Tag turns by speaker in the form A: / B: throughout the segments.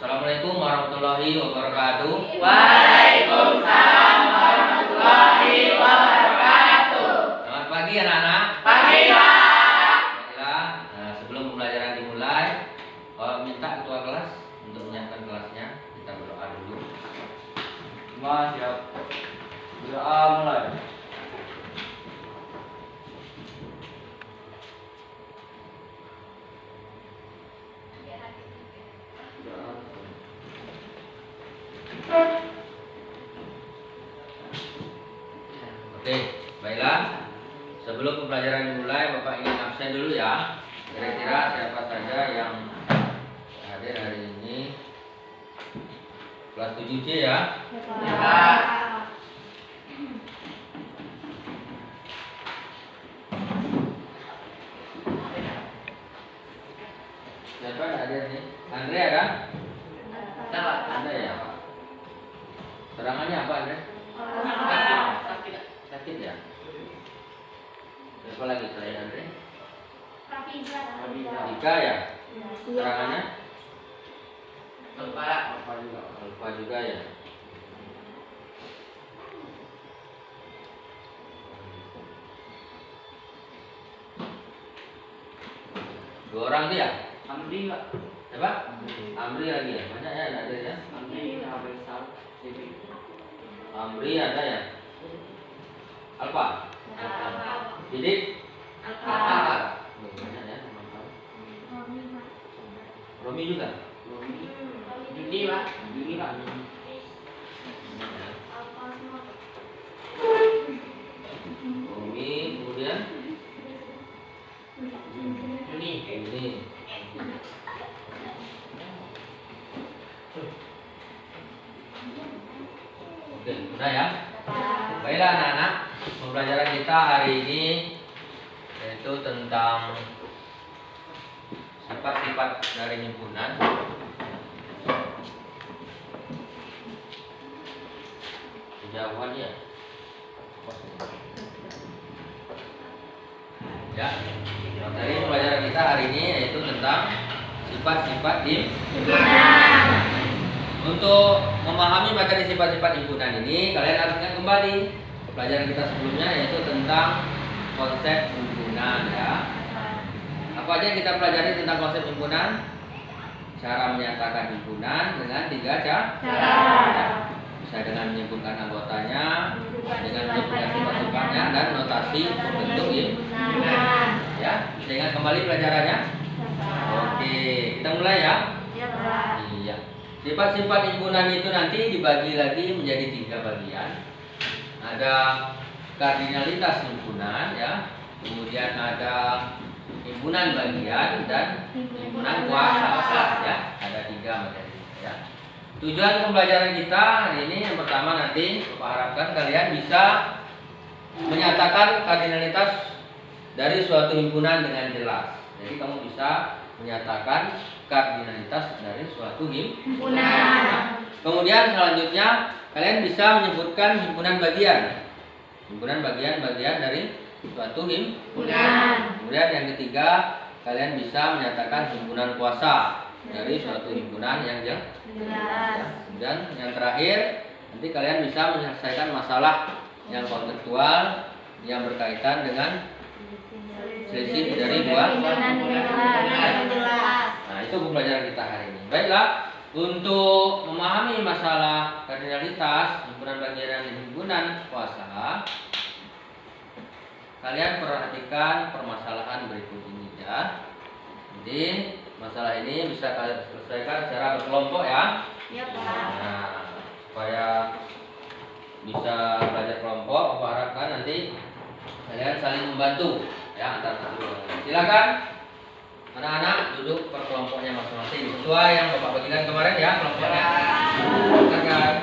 A: Assalamualaikum warahmatullahi wabarakatuh.
B: Waalaikumsalam warahmatullahi wabarakatuh.
A: Selamat pagi anak-anak.
B: Pagi, Pak.
A: Baiklah, sebelum pembelajaran dimulai, minta ketua kelas untuk menyiapkan kelasnya. Kita berdoa dulu.
C: Semua siap. Berdoa mulai.
A: Oke, baiklah. Sebelum pembelajaran dimulai, Bapak ingin absen dulu ya. Kira-kira siapa saja yang hadir hari ini? Kelas 7C ya.
B: Ya, Pak.
A: Siapa yang hadir nih? Andre ada?
B: Ada, Pak.
A: Ada ya. Serangannya apa Andre?
B: Sakit.
A: Sakit ya. Siapa lagi selain Andre? Dika ya. Serangannya?
B: Lupa.
A: Alfa juga ya. Dua orang dia.
C: Amri, Pak.
A: Siapa? Amri lagi ya. Banyak ya ada ya.
C: Amri, Abisal, Jadi.
A: Amri ada ya. Alfa. Didik. Banyak ya. Romi juga.
B: Juni, Pak.
C: Ini, Pak.
A: Romi kemudian
B: Juni.
A: ini. Oke, udah ya. Baiklah anak-anak, pembelajaran kita hari ini yaitu tentang sifat-sifat dari himpunan. Jawabannya ya. Materi pembelajaran kita hari ini yaitu tentang sifat-sifat himpunan. Untuk memahami materi sifat-sifat himpunan ini, kalian harus ingat kembali pelajaran kita sebelumnya yaitu tentang konsep himpunan ya. Apa aja yang kita pelajari tentang konsep himpunan? Cara menyatakan himpunan dengan 3 cara. Bisa dengan menyebutkan anggotanya, dengan menyebutkan sifat-sifatnya dan notasi bentuk himpunan. Ya, bisa ingat kembali pelajarannya? Oke, kita mulai ya. Iya. Sifat-sifat himpunan itu nanti dibagi lagi menjadi 3 bagian. Ada kardinalitas himpunan ya, kemudian ada himpunan bagian dan himpunan kuasa ya. Ada 3 materi ya. Tujuan pembelajaran kita hari ini yang pertama nanti Bapak harapkan kalian bisa menyatakan kardinalitas dari suatu himpunan dengan jelas. Jadi kamu bisa menyatakan kardinalitas dari suatu himpunan. Kemudian selanjutnya kalian bisa menyebutkan himpunan bagian. Himpunan bagian-bagian dari suatu himpunan. Kemudian yang ketiga, kalian bisa menyatakan himpunan kuasa dari suatu himpunan yang jelas. Dan yang terakhir, nanti kalian bisa menyelesaikan masalah yang konseptual yang berkaitan dengan selisih dari dua. Nah, itu pembelajaran kita hari ini. Baiklah, untuk memahami masalah kardinalitas himpunan bagian dan himpunan kuasa, kalian perhatikan permasalahan berikut ini ya. Jadi masalah ini bisa kalian selesaikan secara berkelompok ya.
B: Iya, Pak.
A: Nah, supaya bisa belajar kelompok, aku harapkan nanti kalian saling membantu ya antar satu. Silakan anak-anak duduk per kelompoknya masing-masing sesuai yang Bapak bagikan kemarin ya kelompoknya. Silakan.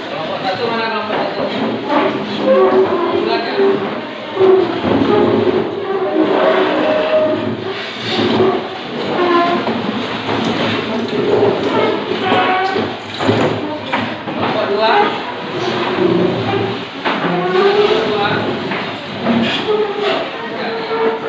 A: Kelompok satu mana kelompok satu? Silakan. Kelompok dua. Kelompok dua. Ya.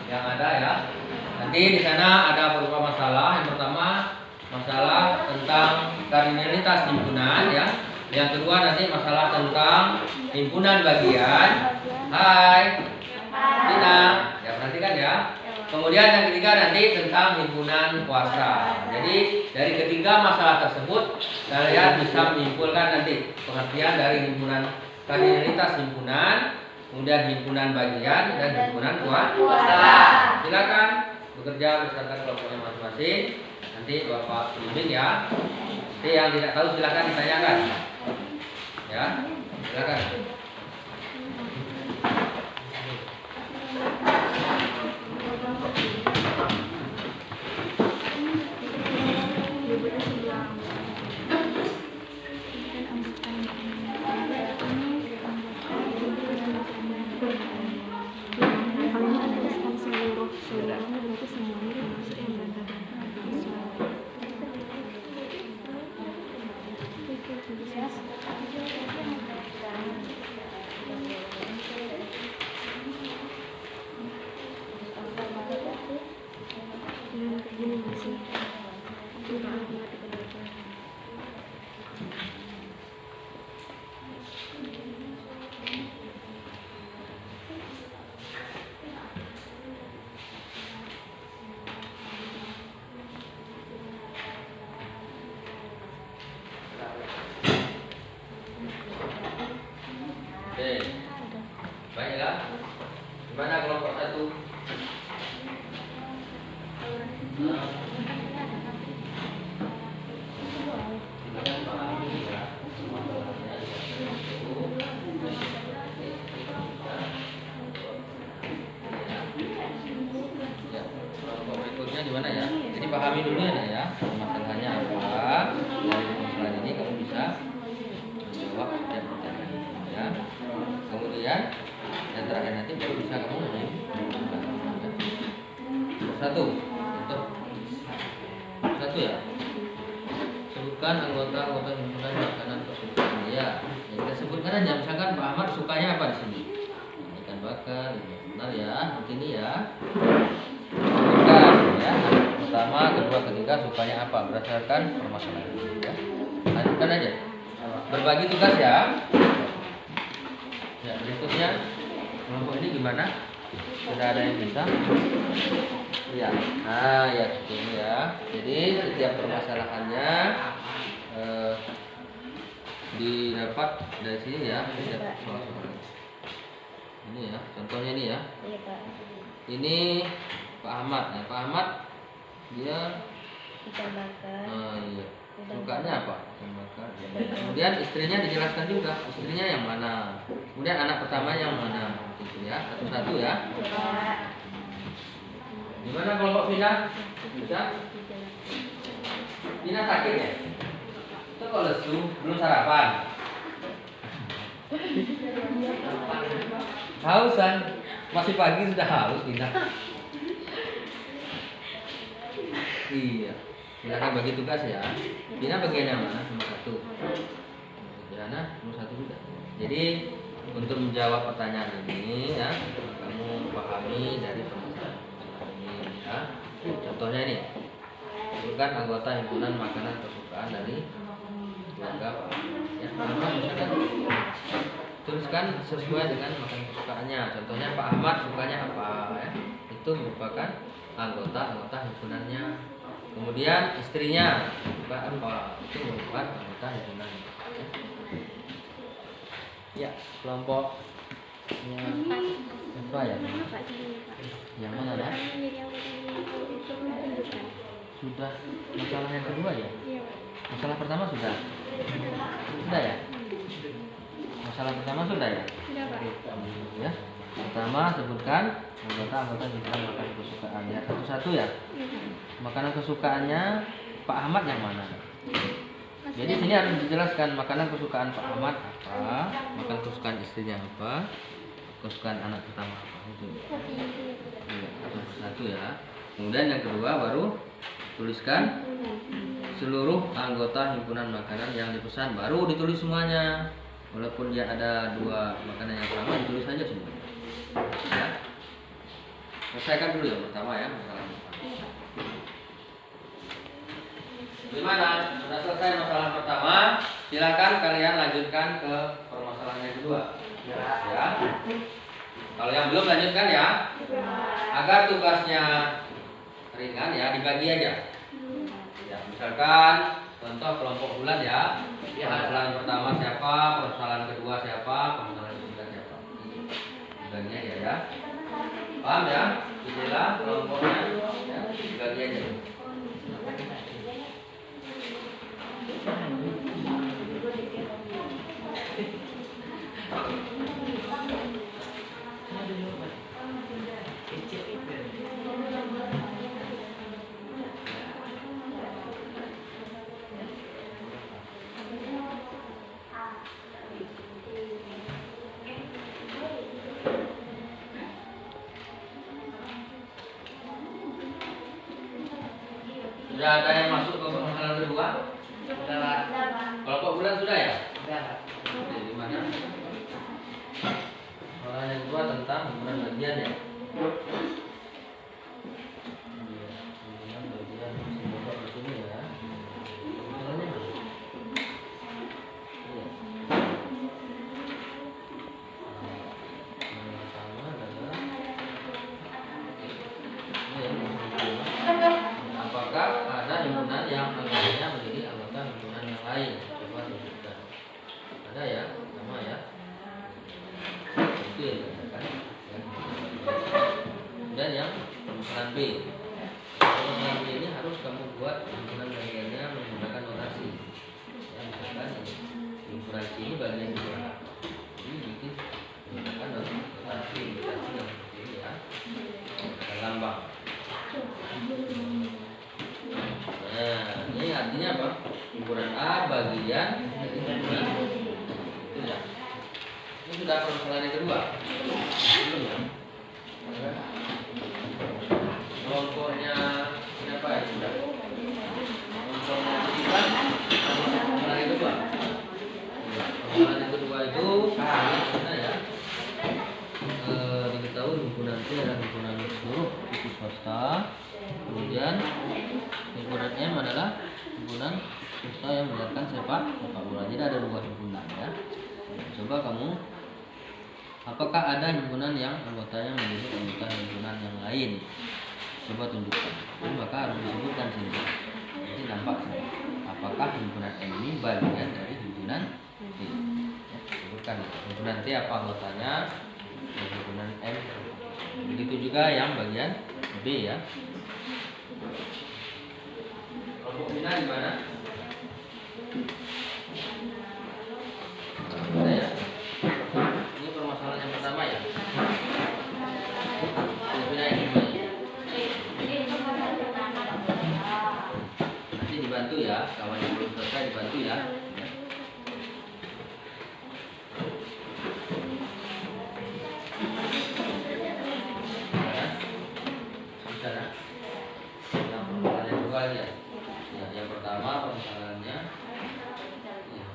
A: yang ada ya. Nanti di sana ada beberapa masalah. Yang pertama masalah tentang kardinalitas himpunan ya. Yang kedua nanti masalah tentang himpunan bagian. Hai, Tina, ya perhatikan ya. Kemudian yang ketiga nanti tentang himpunan kuasa. Jadi dari ketiga masalah tersebut kalian bisa menyimpulkan nanti pengertian dari himpunan kardinalitas himpunan, kemudian himpunan bagian dan himpunan kuasa. Silakan bekerja berdasarkan kelompoknya masing-masing. Nanti Bapak bimbing ya. Nanti yang tidak tahu silakan ditanyakan. Ya, silakan. Oke, baiklah. Gimana kelompok satu? Ya, kelompok berikutnya di mana ya? Jadi pahami dulu ya, masalahnya apa. Dari masalah ini kamu bisa menjawab setiap pertanyaan ya. Kemudian yang terakhir nanti baru bisa kamu menyimpulkan. Satu, satu ya. Sebutkan anggota himpunan makanan kesukaan ya. Yang kita sebutkan aja, misalkan Pak Ahmad sukanya apa di sini? Ikan bakar, benar ya. Ini ya. Sebutkan ya. Pertama, kedua, ketiga sukanya apa berdasarkan permasalahan ya. Lanjutkan aja. Berbagi tugas ya. Ya, berikutnya kelompok ini gimana? Sudah ada yang bisa? Ya, nah ya seperti ini ya. Jadi setiap permasalahannya didapat dari sini ya. Setiap soal-soal. Ini ya, contohnya ini ya. Ini Pak Ahmad ya. Pak Ahmad dia
D: ikan bakar.
A: Iya. Sukanya apa? Ikan bakar. Kemudian istrinya dijelaskan juga. Istrinya yang mana? Kemudian anak pertama yang mana? Gitu ya. Satu-satu ya. Gimana kelompok Vina? Bisa? Vina sakit ya? Itu kok lesu? Belum sarapan? Hausan? Masih pagi sudah haus Vina? Iya. Silakan bagi tugas ya. Vina bagian yang mana? Nomor satu. Diana nomor satu juga. Jadi untuk menjawab pertanyaan ini ya, kamu pahami dari permasalahan ini ya. Contohnya ini, sebutkan anggota himpunan makanan kesukaan dari keluarga Pak Ahmad. Ya, Pak Ahmad misalkan tuliskan sesuai dengan makanan kesukaannya. Contohnya Pak Ahmad sukanya apa ya? Itu merupakan anggota himpunannya. Kemudian istrinya suka apa? Itu merupakan anggota himpunannya. Ya, kelompok apa ya? Yang mana lah? Sudah. Masalah yang kedua ya? Masalah pertama sudah? Sudah ya? Masalah pertama sudah ya? Ya. Pertama sebutkan anggota himpunan makanan kesukaan ya. Satu-satu ya. Makanan kesukaannya Pak Ahmad yang mana? Jadi sini harus dijelaskan makanan kesukaan Pak Ahmad apa, makanan kesukaan istrinya apa, kesukaan anak pertama apa itu. Iya, satu ya. Kemudian yang kedua baru tuliskan seluruh anggota himpunan makanan yang dipesan, baru ditulis semuanya. Walaupun dia ada dua makanan yang sama, ditulis saja semua. Ya. Selesaikan dulu yang pertama ya masalahnya. Gimana? Sudah selesai masalah pertama, silakan kalian lanjutkan ke permasalahan yang kedua. Ya. Kalau yang belum lanjutkan ya, agar tugasnya ringan ya dibagi aja. Ya, misalkan contoh kelompok bulan ya. Permasalahan pertama siapa, permasalahan kedua siapa, permasalahan ketiga siapa. Dibagi aja ya. Paham ya? Inilah kelompoknya ya, dibagi aja. Sudah ada yang masuk ke permasalahan kedua?
B: Sudah.
A: Kelompok bulan sudah ya?
B: Sudah.
A: Oke, di mana? Permasalahan yang kedua tentang hubungan bagian ya. Hubungan bagian semoga di sini ya. Misalnya. Iya. Yang pertama adalah ini ya, apakah ada himpunan yang anggotanya menjadi anggota himpunan yang lain? Coba tunjukkan. Ada ya, sama ya. Itu yang dikatakan. Ya. Dan yang permasalahan B. Permasalahan B ini harus kamu buat himpunan bagiannya menggunakan notasi. Ya, misalkan himpunan C ini bagian himpunan A. Jadi bikin menggunakan notasi yang seperti ini ya. Dan lambang. Nah, ini artinya apa? Himpunan A bagian dari himpunan itu ya. Ini sudah permasalahan yang kedua. Belum ya? Kelompoknya siapa ya sudah? Kelompoknya ketiga. Permasalahan yang kedua. Permasalahan yang kedua itu mana ya? Diketahui himpunan C adalah himpunan seluruh itu swasta. Kemudian himpunan M adalah himpunan swasta yang menjalankan sepak bola. Jadi ada dua himpunan ya. Coba kamu, apakah ada himpunan yang anggotanya menjadi anggota himpunan yang lain? Coba tunjukkan. Jadi maka harus disebutkan sini. Jadi nampak sini. Apakah himpunan M ini bagian dari himpunan T? Ya, sebutkan. Himpunan T apa anggotanya? Himpunan M. Begitu juga yang bagian B ya. Kelompok bina di mana? Ada ya? Ini permasalahan yang pertama ya. Kelompok bina yang kedua ya. Nanti dibantu ya, kawan yang belum selesai dibantu ya. Ya. Ya, yang pertama permasalahannya ya.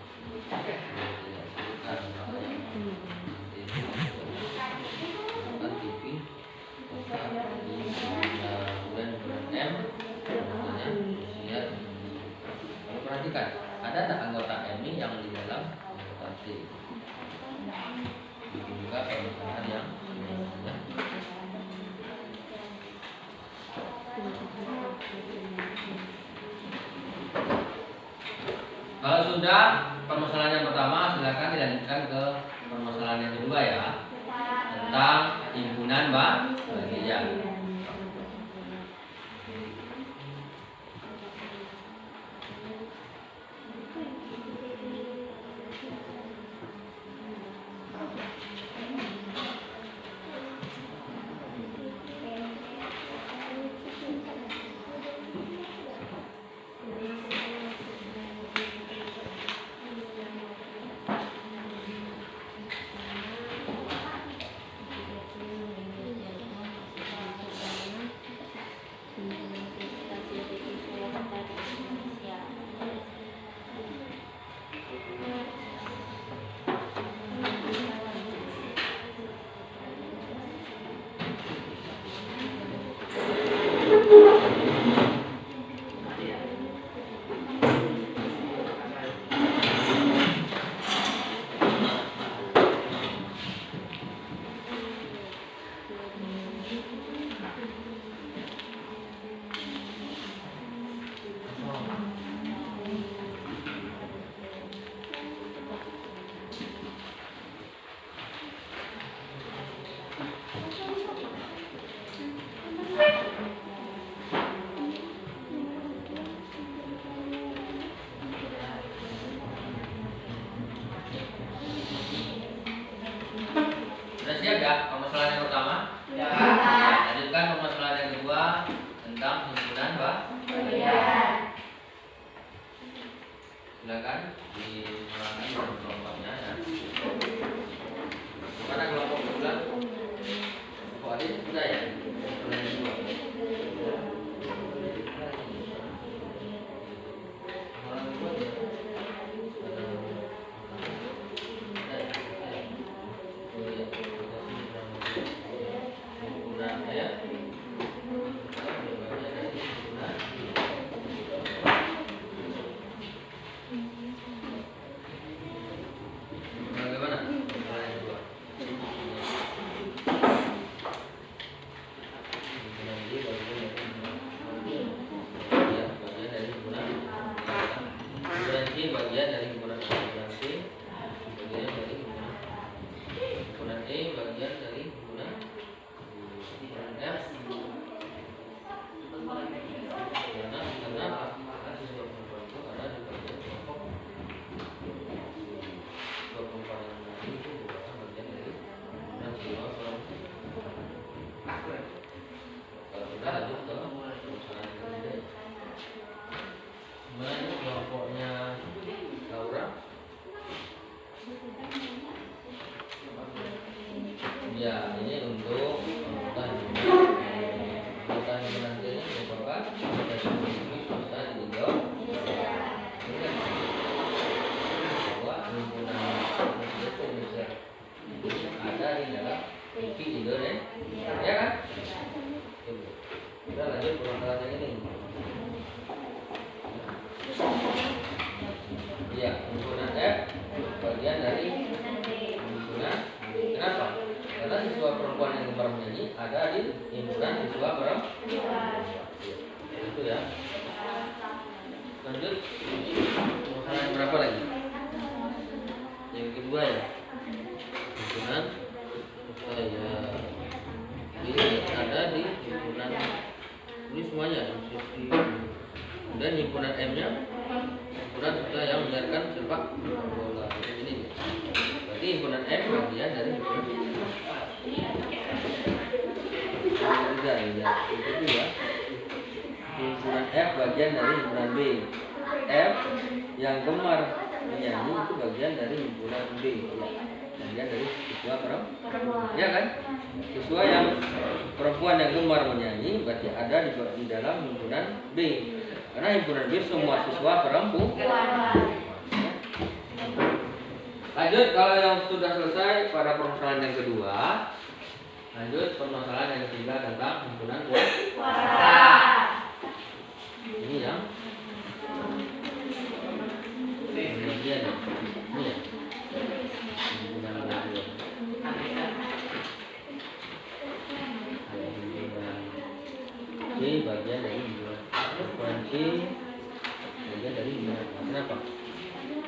A: TV kemudian M namanya usia. Kalau perhatikan ada tak anggota M ini yang di dalam anggota T. Itu juga permasalahan yang ya. Kalau sudah permasalahan yang pertama, silakan dilanjutkan ke permasalahan yang kedua ya, tentang himpunan bagian. silakan diulangi dalam kelompoknya ya. Gimana kelompok bulan? Kelompok adik sudah ya? Bulan yang kedua. Bagian dari himpunan A, bagian C bagian dari himpunan E, bagian dari himpunan F. Karena siswa perempuan itu ada di bagian kelompok. Siswa perempuan yang tadi itu merupakan bagian dari himpunan siswa perempuan. Kalau kita lanjut ke perusahaan ketiga. Gimana ini kelompoknya Laura? Ya, ini untuk anggota himpunan ini merupakan bisa dijawab. Bahwa himpunan Indonesia ada di dalam Wiki Indonesia, ya kan? Kita lanjut permasalahan ini. Iya, himpunan F bagian dari himpunan. Kenapa? Karena siswa perempuan yang gemar menyanyi ada di himpunan siswa perempuan. Itu ya. Lanjut. Masalah yang berapa lagi? Yang kedua ya. Himpunan saya ini ada di himpunan ini semuanya. Dan himpunan M-nya himpunan kita yang menyiarkan sepak bola. Ini berarti himpunan M bagian dari himpunan kedua. Himpunan F bagian dari himpunan B. F yang gemar menyanyi itu bagian dari himpunan B ya. Bagian dari siswa perempuan, ya kan? Siswa yang perempuan yang gemar menyanyi berarti ada di dalam himpunan B. Karena himpunan B semua siswa perempuan. Lanjut, kalau yang sudah selesai pada permasalahan yang kedua, lanjut permasalahan yang ketiga tentang himpunan kuasa. Ini yang bagian ini ya. Himpunan bagian. C bagian dari himpunan C bagian dari himpunan. Kenapa?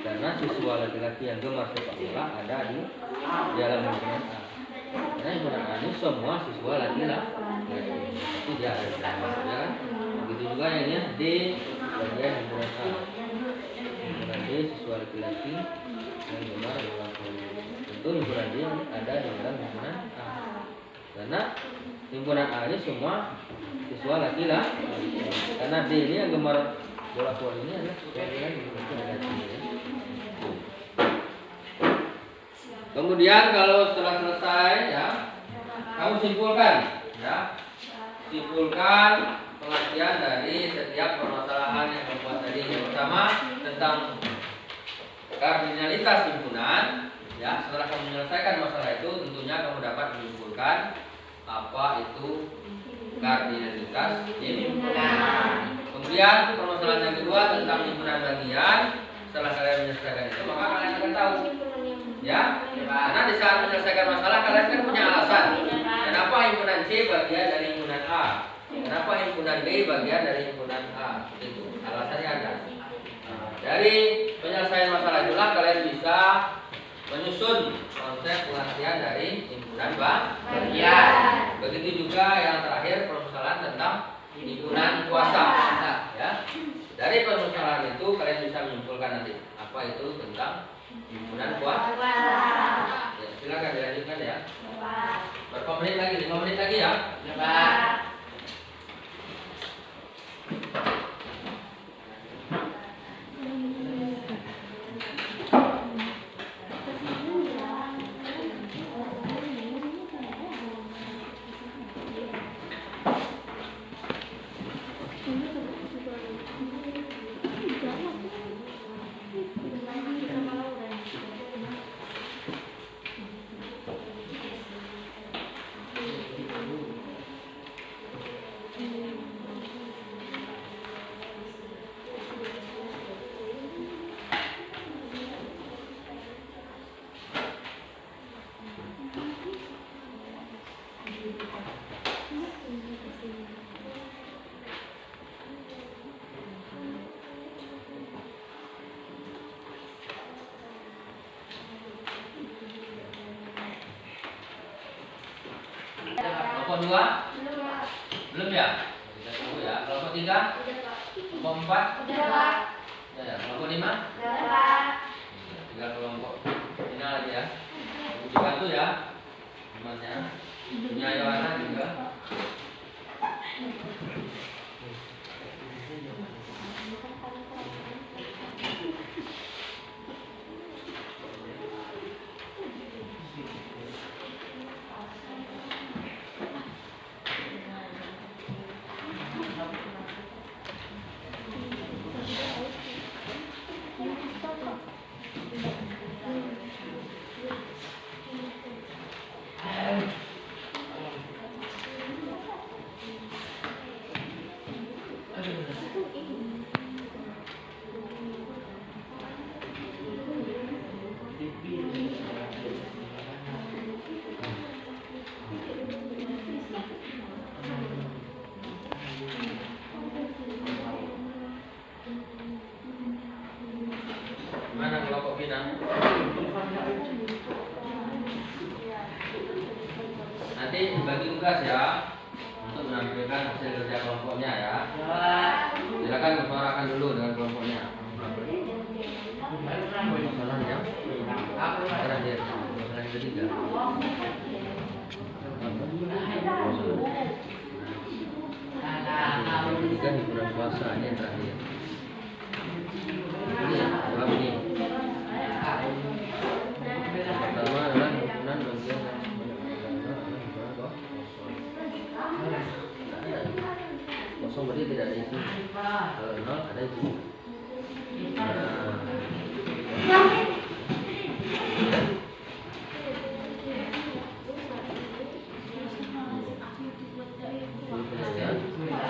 A: Karena siswa laki-laki yang gemar sepak bola ada di dalam himpunan A. Karena himpunan A ini semua siswa laki-laki. Itu dia ada di dalam, ya kan? Begitu juga yang D bagian himpunan A. Himpunan D siswa laki-laki yang gemar bola voli. Tentu himpunan D ada di dalam himpunan A. Karena himpunan A ini semua siswa laki-laki. Karena D ini yang gemar bola voli ini adalah siswa laki-laki. Kemudian kalau setelah selesai ya, kamu simpulkan ya. Simpulkan pengertian dari setiap permasalahan yang membuat tadi. Yang pertama tentang kardinalitas himpunan ya. Setelah kamu menyelesaikan masalah itu, tentunya kamu dapat menyimpulkan apa itu kardinalitas himpunan. Kemudian permasalahan yang kedua tentang himpunan bagian. Setelah kalian menyelesaikan itu, maka kalian akan tahu ya. Karena di saat menyelesaikan masalah kalian kan punya alasan. Kenapa himpunan C bagian dari himpunan A? Kenapa himpunan B bagian dari himpunan A? Itu alasannya ada. Nah, dari penyelesaian masalah itulah kalian bisa menyusun konsep pengertian dari himpunan bagian. Begitu juga yang terakhir permasalahan tentang himpunan kuasa. Ya. Dari permasalahan itu kalian bisa menyimpulkan nanti apa itu tentang himpunan kuasa. Ya, silakan dilanjutkan ya. Berapa menit lagi? 5 menit lagi ya. Kelompok 2? Belum ya? Kita tunggu ya. Kelompok 3? Kelompok 4? Ya, kelompok 5? Tinggal kelompok final lagi ya. Dibantu ya temannya. Punya Yohana juga. Mana kelompok final? Nanti bagi tugas ya untuk menampilkan hasil kerja kelompoknya ya. Silakan bersuarakan dulu dengan kelompoknya. Masalahnya, masalah dia, masalah yang ketiga. Yang ketiga di bulan puasa ini yang terakhir. Ini ya, jawab ini. Yang pertama adalah himpunan bagian kosong berarti tidak ada isi. Kalau nol ada isi.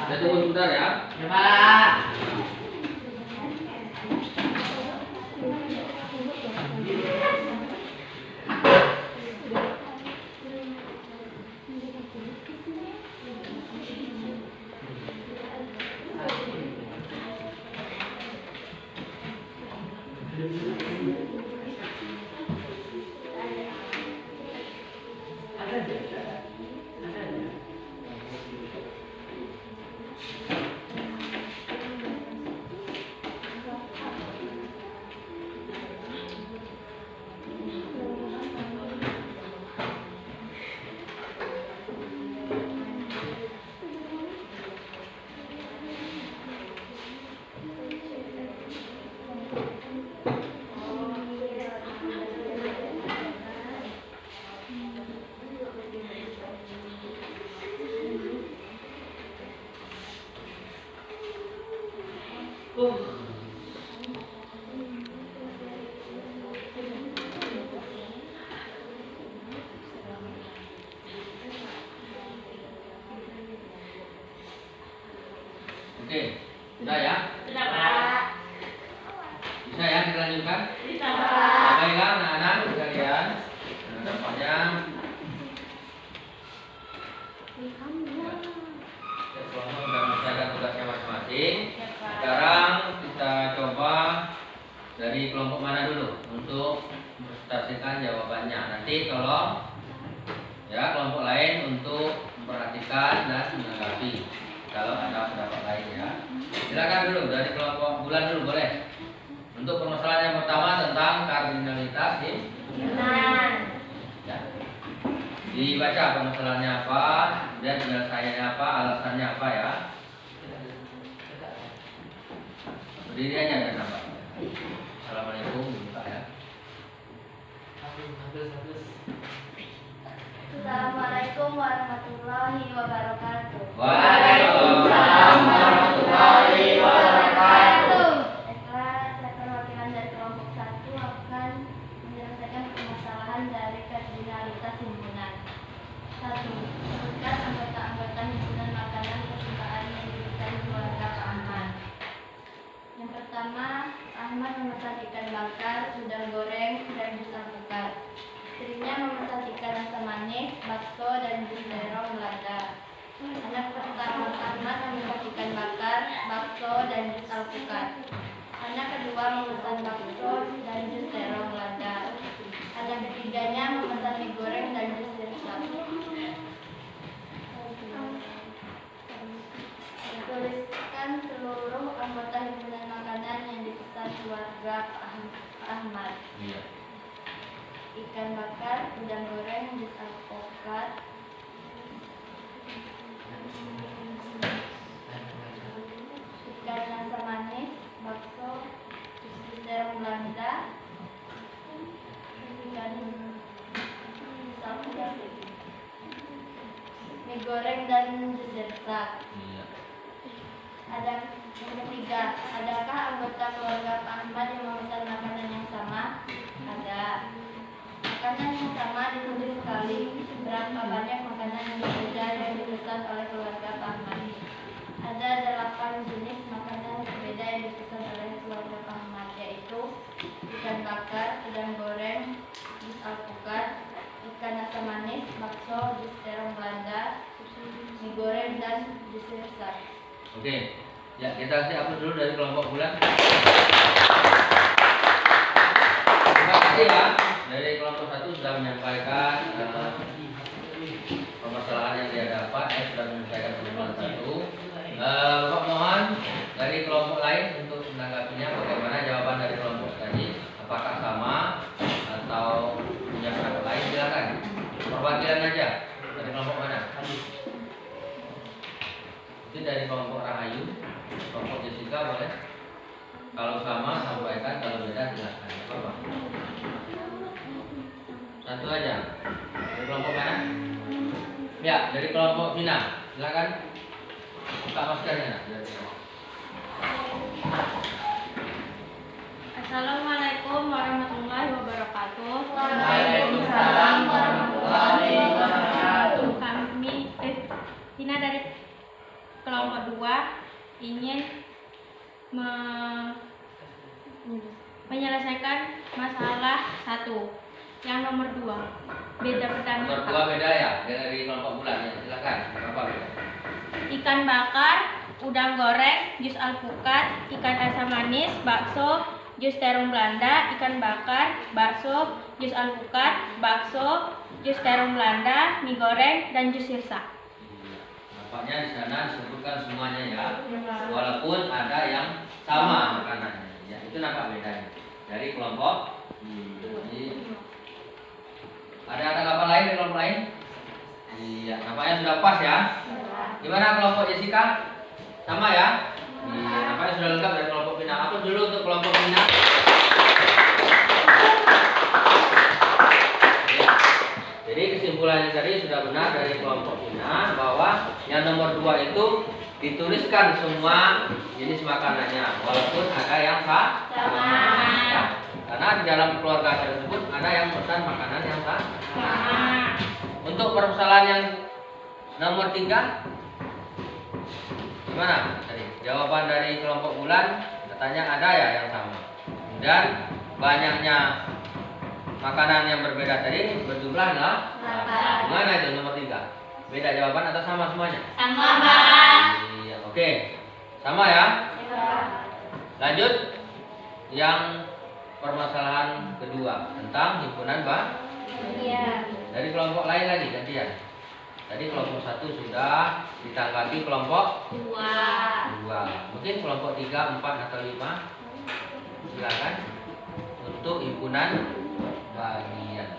A: Kita tunggu sebentar ya.
B: Ya, Pak.
A: Oke, sudah ya?
B: Sudah, Pak.
A: Bisa ya kita lanjutkan?
B: Bisa, Pak.
A: Baiklah anak-anak sekalian. Nah, dampaknya kelompok sudah menyelesaikan tugasnya masing-masing. Sekarang kita coba dari kelompok mana dulu untuk mempresentasikan jawabannya. Nanti tolong ya kelompok lain untuk memperhatikan dan menanggapi kalau ada pendapat lain ya. Silakan dulu dari kelompok bulan dulu boleh. Untuk permasalahan yang pertama tentang kardinalitas himpunan. Ya. Dibaca permasalahannya apa, kemudian penyelesaiannya apa, alasannya apa ya. Berdiri aja dan nampak. Assalamualaikum Pak ya.
E: Assalamualaikum warahmatullahi wabarakatuh.
A: Waalaikumsalam warahmatullahi wabarakatuh.
E: Baiklah, saya perwakilan dari kelompok 1 akan menyelesaikan permasalahan dari kardinalitas himpunan. 1. Sebutkan anggota-anggota himpunan makanan kesukaan yang diberikan keluarga Pak Ahmad. Yang pertama, Ahmad memesan ikan bakar, udang goreng, dan busar pukat. Istrinya memesan ikan asam manis, bakso, dan jus terong ikan bakar, udang goreng, jus alpukat, ikan asam manis, bakso, jus terong Belanda, ikan sapi, mie goreng dan jus sirsak.
A: Iya.
E: Ada yang ketiga, adakah anggota keluarga Pak Ahmad yang memesan makanan yang sama? Ada. Makanan yang sama ditulis sekali. Berapa banyak makanan yang berbeda yang dipesan oleh keluarga Pak Ahmad? Ada 8 jenis makanan berbeda yang dipesan oleh keluarga Pak Ahmad, yaitu ikan bakar, udang goreng, jus alpukat, ikan asam manis, bakso, jus terong Belanda, mie goreng dan jus sirsak.
A: Oke, ya kita kasih upload dulu dari kelompok bulan. Terima kasih ya, dari kelompok 1 sudah menyampaikan permasalahan yang dia dapat, sudah menyelesaikan permasalahan 1. Bapak mohon dari kelompok lain untuk menanggapinya, bagaimana jawaban dari kelompok tadi, apakah sama atau punya pendapat lain, silakan. Perwakilan aja dari kelompok mana? Itu dari kelompok Rahayu, kelompok Jessica boleh. Kalau sama sampaikan, kalau beda silakan. Apa? Satu aja. Dari kelompok mana? Ya, dari kelompok Vina. Silakan. Buka maskernya.
D: Assalamualaikum warahmatullahi wabarakatuh.
B: Waalaikumsalam warahmatullahi wabarakatuh.
D: Kami Tina dari kelompok 2 ingin menyelesaikan masalah 1. Yang nomor 2, beda pertama.
A: Nomor 2 beda ya, dari kelompok bulan ya. Silakan. Apa beda?
D: Ikan bakar, udang goreng, jus alpukat, ikan asam manis, bakso, jus terong Belanda, ikan bakar, bakso, jus alpukat, bakso, jus terong Belanda, mie goreng, dan jus sirsak.
A: Nampaknya di sana disebutkan semuanya ya, walaupun ada yang sama makanannya. Ya, itu nampak bedanya dari kelompok. Jadi, ada tanggapan lain dari kelompok lain? Iya, nampaknya sudah pas ya. Gimana kelompok Jessica? Sama ya? Iya, nampaknya sudah lengkap dari kelompok Vina. Aku dulu untuk kelompok Vina. Ya. Jadi kesimpulannya tadi sudah benar dari kelompok Vina bahwa yang nomor 2 itu dituliskan semua jenis makanannya, walaupun ada yang sama. Ya. Karena di dalam keluarga tersebut ada yang pesan makanan yang sama. Untuk permasalahan yang nomor 3, gimana tadi? Jawaban dari kelompok bulan katanya ada ya yang sama. Dan banyaknya makanan yang berbeda tadi berjumlah 8. Gimana itu nomor 3? Beda jawaban atau sama semuanya?
E: Sama, Pak.
A: Iya, oke. Sama ya? Lanjut yang permasalahan kedua tentang himpunan
E: Iya.
A: dari kelompok lain lagi gantian. Tadi kelompok 1 sudah ditanggapi kelompok 2. Mungkin kelompok 3, 4 atau 5 silakan untuk himpunan bagian.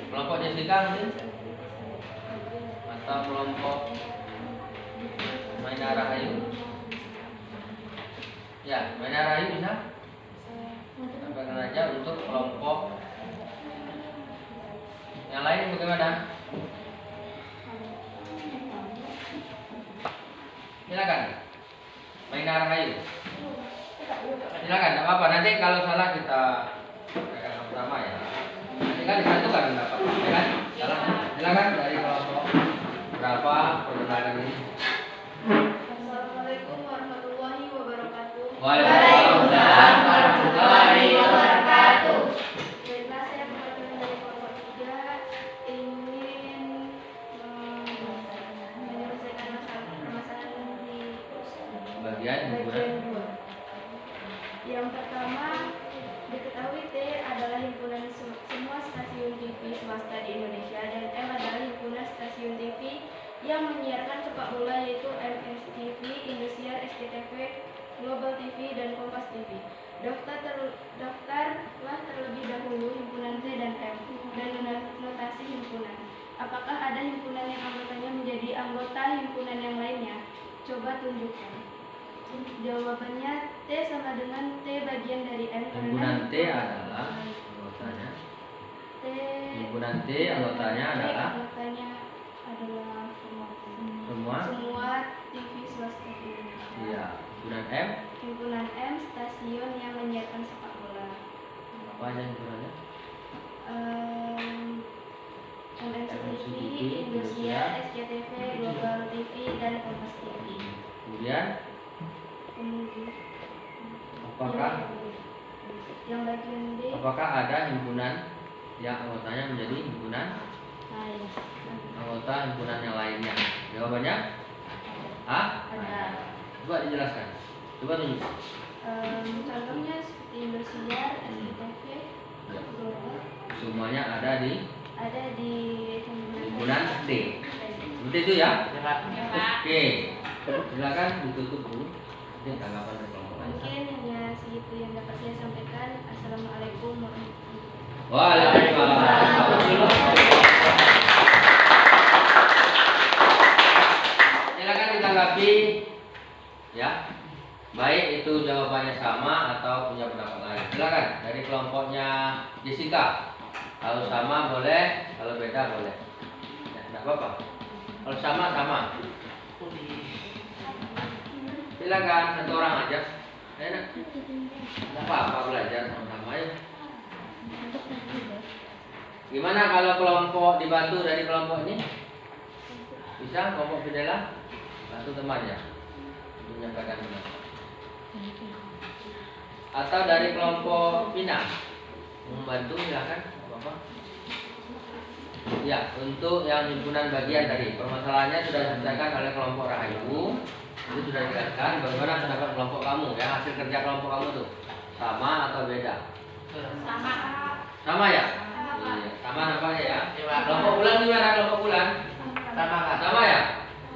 A: Kelompok Jessica mungkin atau kelompok Mainara Ayu. Ya, Mainara Ayu bisa. Sampaikan aja untuk kelompok yang lain bagaimana? Silakan. Mainara Ayu. Silakan, tidak apa-apa. Nanti kalau salah kita akan pertama ya. Nanti kan disatukan pendapat, ya kan? Silakan dari kelompok berapa perkenalan ini?
E: Assalamualaikum warahmatullahi wabarakatuh.
A: Waalaikumsalam warahmatullahi
B: wabarakatuh.
E: Baiklah, saya perwakilan dari kelompok 3 ingin menyelesaikan permasalahan di
A: Bagian himpunan.
E: bagian 2. Yang pertama, diketahui T adalah himpunan semua stasiun TV swasta di Indonesia dan M adalah himpunan stasiun TV yang menyiarkan sepak bola, yaitu MSTV Indonesia Coba tunjukkan. Jawabannya T sama dengan T bagian dari M.
A: Himpunan T adalah anggotanya.
E: T
A: Himpunan T anggotanya adalah
E: anggotanya adalah
A: semua.
E: TV swasta di Indonesia.
A: Iya. Himpunan M.
E: Himpunan M stasiun yang menyiarkan sepak bola.
A: Apa aja himpunannya?
E: MNC TV, Indosiar, SCTV, Global TV, dan Kompas TV.
A: Kemudian apakah
E: yang bagian D
A: ada himpunan yang anggotanya menjadi himpunan
E: lain?
A: anggota himpunan yang lainnya? Jawabannya? Hah?
E: Ada.
A: Coba dijelaskan. Coba tunjuk.
E: Contohnya seperti Indosiar, SCTV,
A: Ya.
E: Global,
A: Semuanya ada di
E: himpunan
A: himpunan D. Seperti itu ya?
C: Ya Pak.
D: Ya, Pak.
A: Oke. Silakan ditutup dulu. Ini tanggapan dari kelompok lain.
E: Mungkin hanya segitu yang dapat saya sampaikan. Assalamualaikum warahmatullahi wabarakatuh.
A: Waalaikumsalam. Silakan ditanggapi ya. Baik itu jawabannya sama atau punya pendapat lain. Silakan dari kelompoknya Jessica. Kalau sama boleh, kalau beda boleh. Ya, enggak apa-apa. Kalau sama. Silakan satu orang aja. Enak. Enggak apa-apa belajar sama-sama aja. Gimana kalau kelompok dibantu dari kelompok ini? Bisa kelompok Fidela? Bantu temannya untuk menyampaikan pendapat. Atau dari kelompok Pina membantu, silakan. Apa? Ya, untuk yang himpunan bagian tadi permasalahannya sudah disampaikan oleh kelompok Rahayu. Itu sudah dijelaskan bagaimana pendapat kelompok kamu ya, hasil kerja kelompok kamu tuh sama atau beda?
D: Sama.
A: Sama ya? Iya, sama nampaknya ya. Kelompok bulan gimana kelompok bulan?
C: Sama Kak.
A: Sama ya?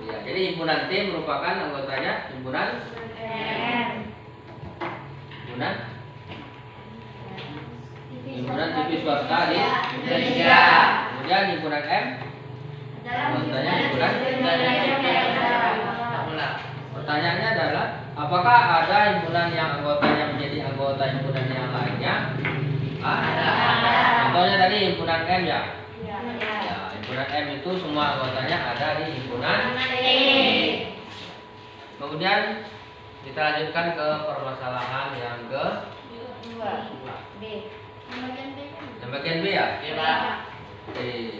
A: Iya, jadi himpunan T merupakan anggotanya himpunan TV swasta di Indonesia. Kemudian himpunan M anggotanya himpunan. Pertanyaannya adalah apakah ada himpunan yang anggotanya menjadi anggota himpunan yang lainnya? Ada. Contohnya tadi himpunan M ya. Ya, himpunan M itu semua anggotanya ada di himpunan. Kemudian kita lanjutkan ke permasalahan yang ke yang bagian B ya.
C: Iya Pak.
A: Oke.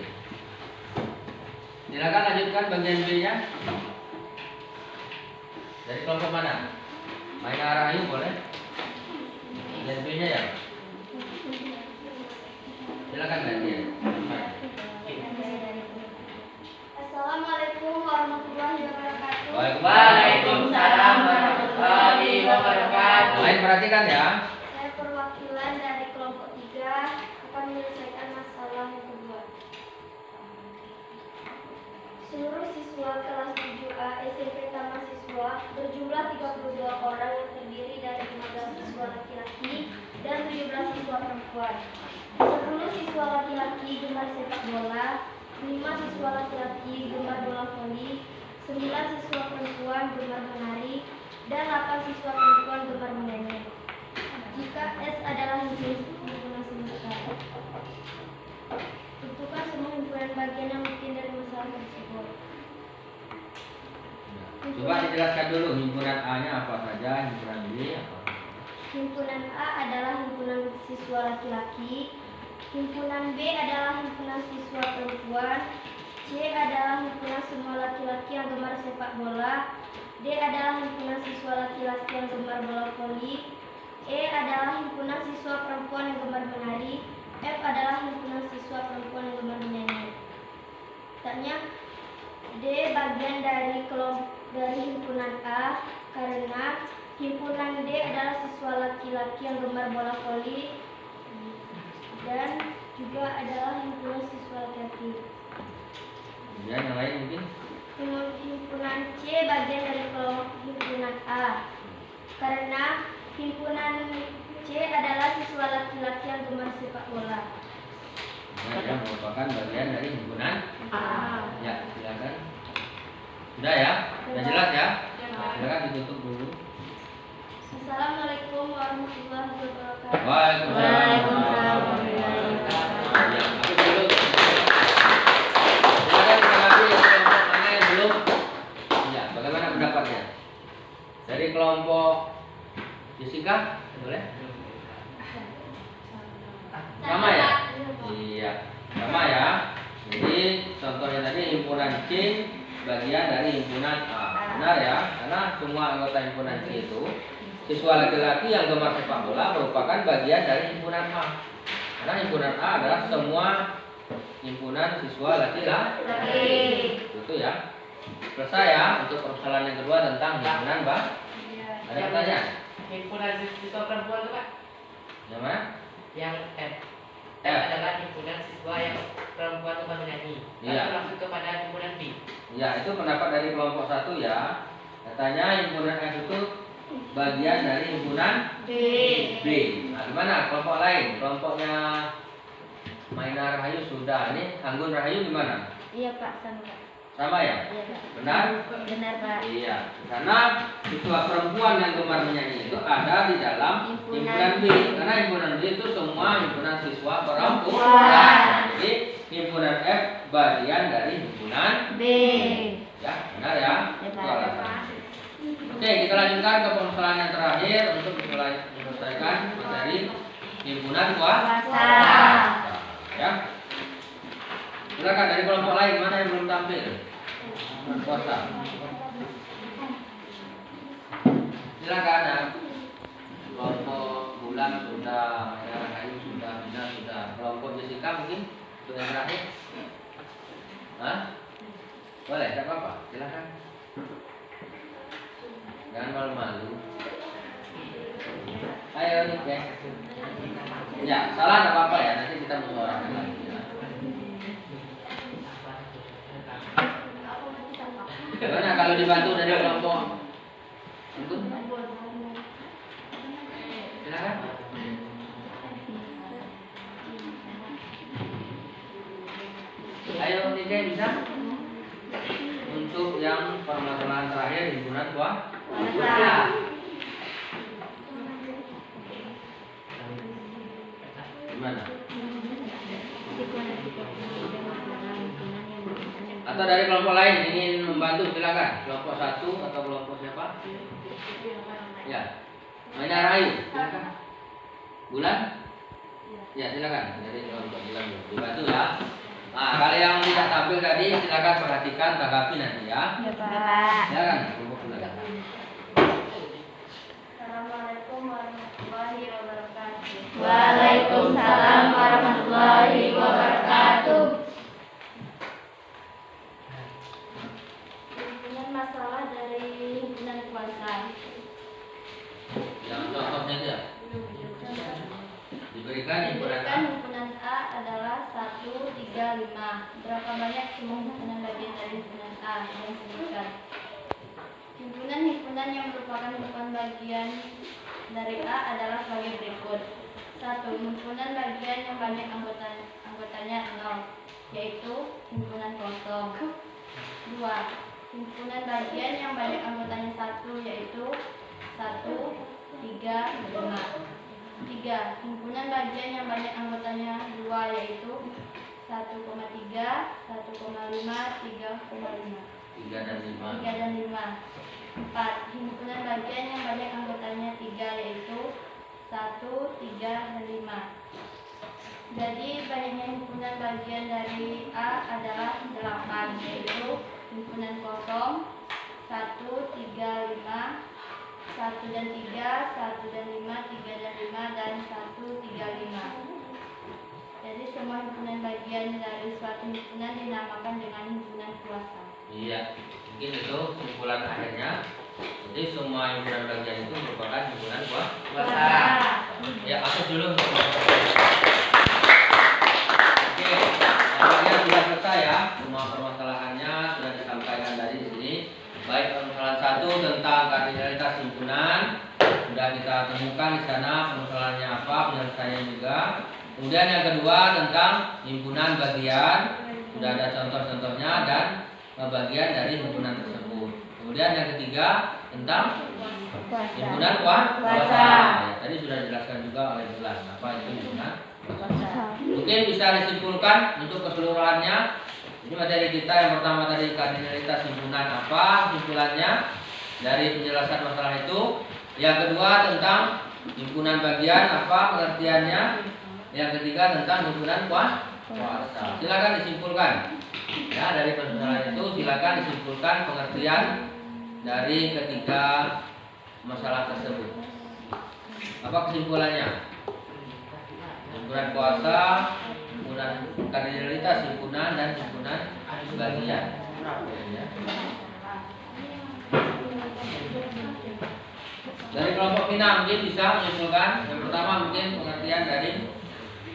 A: Silakan lanjutkan bagian B-nya. Dari kelompok mana? Maina Rahayu boleh? Bagian B-nya ya. Silakan gantian.
E: Assalamualaikum warahmatullahi wabarakatuh.
C: Waalaikumsalam warahmatullahi wabarakatuh.
A: Lain perhatikan ya.
E: Saya perwakilan dari kelompok 3 akan menyelesaikan masalah yang kedua. Seluruh siswa kelas 7A SMP Taman Siswa berjumlah 32 orang yang terdiri dari 15 siswa laki-laki dan 17 siswa perempuan. 10 siswa laki-laki gemar sepak bola, 5 siswa laki-laki gemar bola voli, 9 siswa perempuan gemar menari, dan 8 siswa perempuan gemar menyanyi. Jika S adalah himpunan semesta, tentukan semua himpunan bagian yang mungkin dari masalah tersebut.
A: Coba dijelaskan dulu himpunan A-nya apa saja, himpunan B apa?
E: Himpunan A adalah himpunan siswa laki-laki, himpunan B adalah himpunan siswa perempuan, C adalah himpunan semua laki-laki yang gemar sepak bola, D adalah himpunan siswa laki-laki yang gemar bola voli, E adalah himpunan siswa perempuan yang gemar menari, F adalah himpunan siswa perempuan yang gemar menyanyi. Tanya D bagian dari himpunan A karena himpunan D adalah siswa laki-laki yang gemar bola voli dan juga adalah himpunan siswa laki-laki.
A: Kemudian yang lain mungkin?
E: Himpunan C bagian dari himpunan A karena himpunan C adalah siswa laki-laki yang gemar sepak bola.
A: Yang merupakan bagian dari himpunan.
E: A.
A: Ya, silakan. Sudah ya? Sudah jelas ya? Silakan ditutup dulu.
E: Assalamualaikum warahmatullahi wabarakatuh.
A: Waalaikumsalam. Ya, aku dulu. Silakan ditanggapi dari kelompok mana yang belum. Ya, bagaimana pendapatnya? Dari kelompok Jessica, boleh? Sama ya? Iya, sama ya. Jadi contohnya tadi himpunan C bagian dari himpunan A. Benar ya? Karena semua anggota himpunan C itu siswa laki-laki yang gemar sepak bola merupakan bagian dari himpunan A. Karena himpunan A adalah semua himpunan siswa laki-laki. Itu ya. Selesai ya untuk persoalan yang kedua tentang himpunan, Mbak. Ada yang tanya?
C: Himpunan siswa perempuan itu Pak,
A: Yang mana?
C: yang F adalah himpunan siswa yang perempuan tempat menyanyi.
A: Iya.
C: Lalu masuk kepada himpunan B.
A: Ya, itu pendapat dari kelompok 1 ya. Katanya himpunan F itu bagian dari himpunan B. Nah, gimana kelompok lain? Kelompoknya Maina Rahayu sudah. Ini Anggun Rahayu gimana?
E: Iya Pak, sama Pak.
A: Sama ya?
E: Iya Pak.
A: Benar?
E: Benar Pak.
A: Iya. Karena siswa perempuan yang gemar menyanyi itu ada di dalam himpunan B. Karena himpunan B itu semua himpunan siswa perempuan. Jadi himpunan F bagian dari himpunan
E: B.
A: ya, benar ya?
E: Ya,
A: Itu
E: Pak.
A: alasan. Oke, kita lanjutkan ke permasalahan yang terakhir untuk menyelesaikan materi himpunan
E: Puasa.
A: ya. Silakan dari kelompok lain mana yang belum tampil? Puasa. Silakan ya. Kelompok Bulan sudah, Merah Kayu sudah, Bina sudah. Kelompok Jessica mungkin untuk yang terakhir. Hah? Boleh, tidak apa-apa. Silakan. Jangan malu-malu. Ayo nih, ya. Ya, salah tidak apa-apa ya. Nanti kita musyawarahkan lagi. Ya. Gimana kalau dibantu dari kelompok untuk? Silakan. Ayo Nike bisa? Untuk yang permasalahan terakhir himpunan puasa. Gimana? Atau dari kelompok lain ingin membantu silakan. Kelompok 1 atau kelompok siapa? Ya. Maina Rahayu, silakan. Bulan? Ya, silakan dari kelompok Bulan. Dibantu ya. Nah, kalau yang tidak tampil tadi silakan perhatikan tanggapi nanti ya.
E: Ya Pak.
A: Silakan kelompok Bulan.
E: Assalamualaikum warahmatullahi wabarakatuh.
B: Waalaikumsalam warahmatullahi wabarakatuh.
E: Himpunan masalah dari himpunan puasa.
A: Yang contohnya itu ya. Diberikan himpunan A.
E: Himpunan A adalah 1, 3, 5. Berapa banyak semua himpunan bagian dari himpunan A yang disebutkan? Himpunan-himpunan yang merupakan bagian dari A adalah sebagai berikut. 1. Himpunan bagian yang banyak anggotanya 0, yaitu himpunan kosong. 2. Himpunan bagian yang banyak anggotanya 1, yaitu 1, 3, 5. 3. Himpunan bagian yang banyak anggotanya 2, yaitu 1,3, 1,5, 3,5.
A: 3 dan 5.
E: 3 dan 5. 4. Himpunan bagian yang banyak anggotanya 3, yaitu 1, 3, dan 5. Jadi banyaknya himpunan bagian dari A adalah 8, yaitu himpunan kosong 1, 3, 5, 1 dan 3, 1 dan 5, 3 dan 5, dan 1, 3, 5. Jadi semua himpunan bagian dari suatu himpunan dinamakan dengan himpunan puasa.
A: Iya, mungkin itu kesimpulan akhirnya. Jadi semua himpunan bagian itu merupakan himpunan puasa. Ya, masuk dulu. Oke, nampaknya sudah selesai ya. Semua permasalahannya sudah disampaikan tadi di sini. Baik permasalahan 1 tentang kardinalitas himpunan sudah kita temukan di sana permasalahannya apa, penyelesaiannya juga. Kemudian yang kedua tentang himpunan bagian sudah ada contoh-contohnya dan bagian dari himpunan tersebut. Kemudian yang ketiga tentang
B: Puasa.
A: himpunan puasa.
B: Puasa.
A: Ya, tadi sudah dijelaskan juga oleh Jelas apa itu himpunan.
B: Puasa.
A: Mungkin bisa disimpulkan untuk keseluruhannya. Ini materi kita yang pertama tadi kardinalitas himpunan apa simpulannya dari penjelasan masalah itu. Yang kedua tentang himpunan bagian apa pengertiannya. Yang ketiga tentang himpunan puasa. Silakan disimpulkan. Ya, dari permasalahan itu silakan disimpulkan pengertian dari ketiga masalah tersebut. Apa kesimpulannya? Himpunan puasa, himpunan kardinalitas himpunan dan himpunan bagian. Ya. Dari kelompok Mina mungkin bisa menyimpulkan. Yang pertama mungkin pengertian dari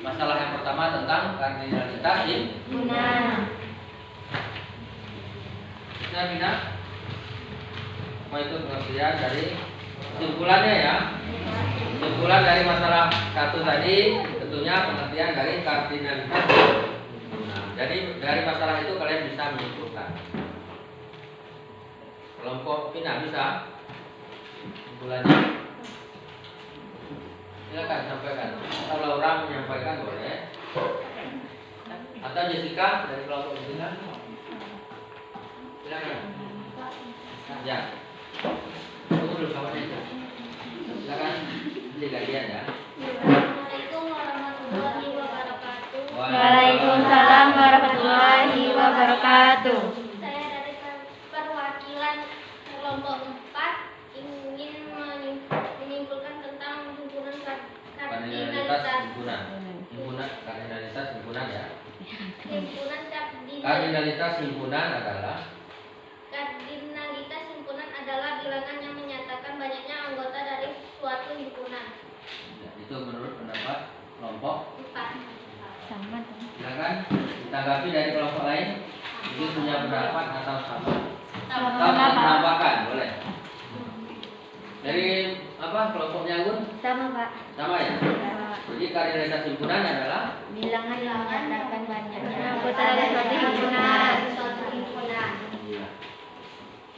A: masalah yang pertama tentang kardinalitas himpunan. Bisa Mina? Apa itu pengertian dari kesimpulannya ya? Kesimpulan dari masalah satu tadi tentunya pengertian dari kardinalitas himpunan. Jadi dari masalah itu kalian bisa menyimpulkan. Kelompok Mina bisa kesimpulannya. Silakan sampaikan. Kalau orang menyampaikan boleh. Atau Jessica dari kelompok Mina. Silakan. Ya. Tunggu dulu sama Jessica. Silakan. Gantian ya.
E: Assalamualaikum warahmatullahi wabarakatuh.
B: Waalaikumsalam warahmatullahi wabarakatuh.
E: Saya dari perwakilan kelompok 4 ingin menyimpulkan tentang himpunan
A: Kardinalitas
E: kardinalitas.
A: himpunan. Himpunan kardinalitas himpunan ya.
E: Himpunan
A: Kardinalitas himpunan adalah
E: Kardinalitas himpunan adalah bilangan yang menyatakan banyaknya anggota dari suatu himpunan.
A: ya, itu menurut pendapat kelompok
E: 4.
B: Sama.
A: silakan ditanggapi dari kelompok lain. Mungkin punya pendapat atau sama. Atau menambahkan boleh. Dari apa kelompoknya Gun?
B: Sama, Pak.
A: Sama ya. Jadi kardinalitas himpunan adalah
B: Bilangan yang menyatakan banyaknya
E: Anggota
B: anggota
E: dari
B: dari suatu himpunan.
E: suatu himpunan.
A: iya,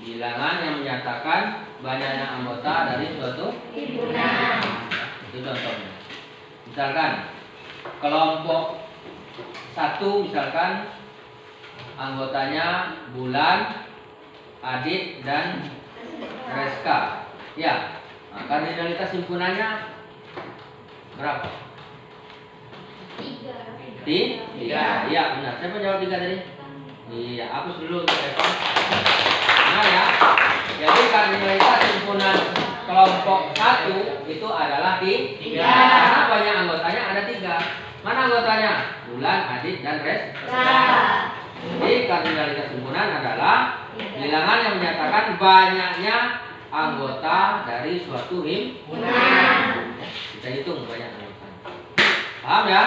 A: bilangan yang menyatakan banyaknya anggota dari suatu
E: Himpunan.
A: itu contohnya. Misalkan kelompok 1 misalkan anggotanya Bulan, Adit dan Reska. Ya, nah, kardinalitas himpunannya berapa?
E: 3.
A: Tiga. Iya benar. Siapa jawab 3 tadi? Iya, hapus dulu. Benar ya. Jadi kardinalitas himpunan kelompok 1 itu adalah 3. Karena banyak anggotanya ada 3. Mana anggotanya? Bulan, Adit dan Reska. Jadi kardinalitas himpunan adalah bilangan yang menyatakan banyaknya anggota dari suatu himpunan. Kita hitung banyak anggotanya. Paham ya?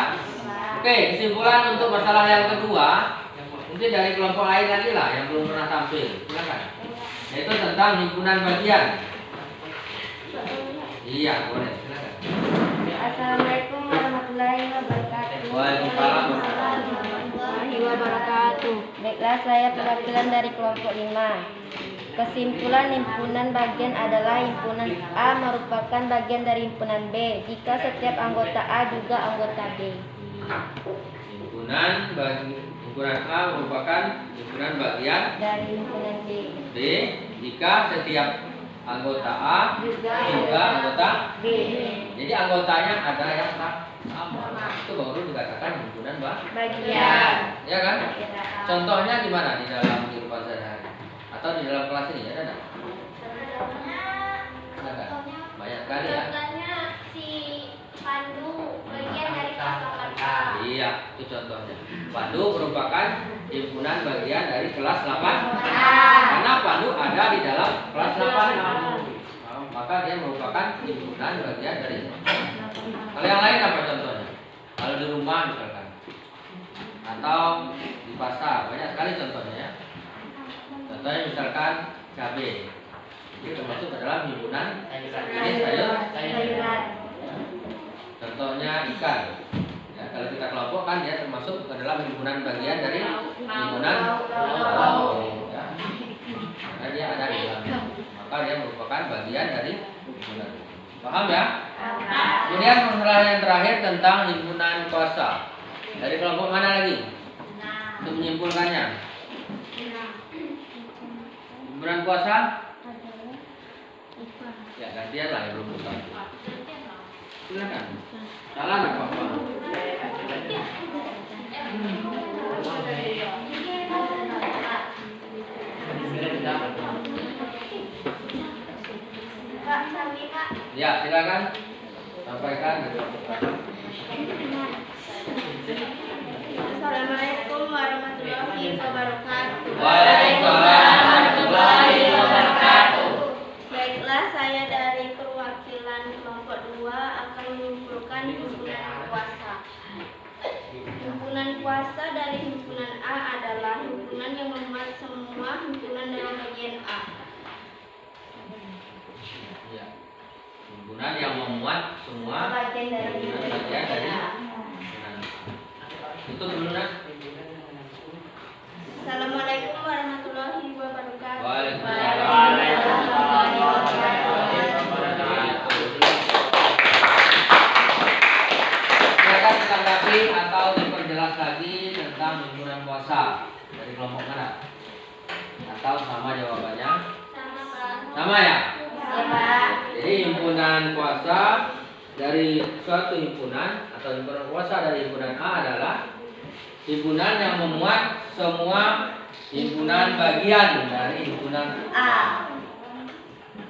A: Oke, kesimpulan untuk masalah yang kedua, mungkin dari kelompok lain lagi lah yang belum pernah tampil. Silakan. Yaitu tentang himpunan bagian. Iya, boleh. Silakan.
B: Assalamualaikum warahmatullahi wabarakatuh.
A: Waalaikumsalam.
B: Warahmatullahi wabarakatuh. Baiklah, saya perwakilan dari kelompok 5. Kesimpulan himpunan bagian adalah himpunan A merupakan bagian dari himpunan B jika setiap anggota A juga anggota B.
A: Himpunan A merupakan himpunan bagian
B: Dari himpunan B.
A: B jika setiap anggota A juga anggota
B: B.
A: Jadi anggotanya ada yang sama. Itu baru dikatakan himpunan
B: Bagian.
A: ya kan? Contohnya gimana di dalam kehidupan sehari-hari atau di dalam kelas ini ada nggak? Ada. Banyak sekali ya.
E: Contohnya si Pandu bagian dari kelas 8A.
A: Iya, itu contohnya. Pandu merupakan himpunan bagian dari kelas 8. Karena Pandu ada di dalam kelas 8A. Maka dia merupakan himpunan bagian dari. Kalau yang lain apa contohnya? Kalau di rumah misalkan, atau di pasar, banyak sekali contohnya ya. Contohnya misalkan cabai, ini termasuk ke dalam himpunan ini sayur. Contohnya ikan. Ya, kalau kita kelompokkan dia termasuk ke dalam himpunan bagian dari himpunan laut. Ya. karena dia ada di dalamnya. Maka dia merupakan bagian dari himpunan. Paham ya? Kemudian masalah yang terakhir tentang himpunan kuasa. Dari kelompok mana lagi? Untuk menyimpulkannya. Himpunan kuasa? Ya, gantian lah yang belum buka. Silakan. Salah nggak apa-apa. Ya, silakan. Sampaikan.
E: Assalamualaikum warahmatullahi wabarakatuh.
A: Waalaikumsalam warahmatullahi wabarakatuh.
E: Baiklah, saya dari perwakilan kelompok 2 akan menyimpulkan himpunan kuasa. Himpunan kuasa dari himpunan A adalah himpunan yang memuat semua himpunan dalam bagian A.
A: Ya. Himpunan yang memuat semua
E: Bagian dari
A: bagian dari himpunan. Itu dulu nak.
E: Assalamualaikum warahmatullahi wabarakatuh.
A: Waalaikumsalam. Silakan ditanggapi atau diperjelas lagi tentang himpunan kuasa dari kelompok mana? Atau sama jawabannya? Sama ya? Jadi himpunan kuasa dari suatu himpunan atau himpunan kuasa dari himpunan A adalah himpunan yang memuat semua himpunan bagian dari himpunan A.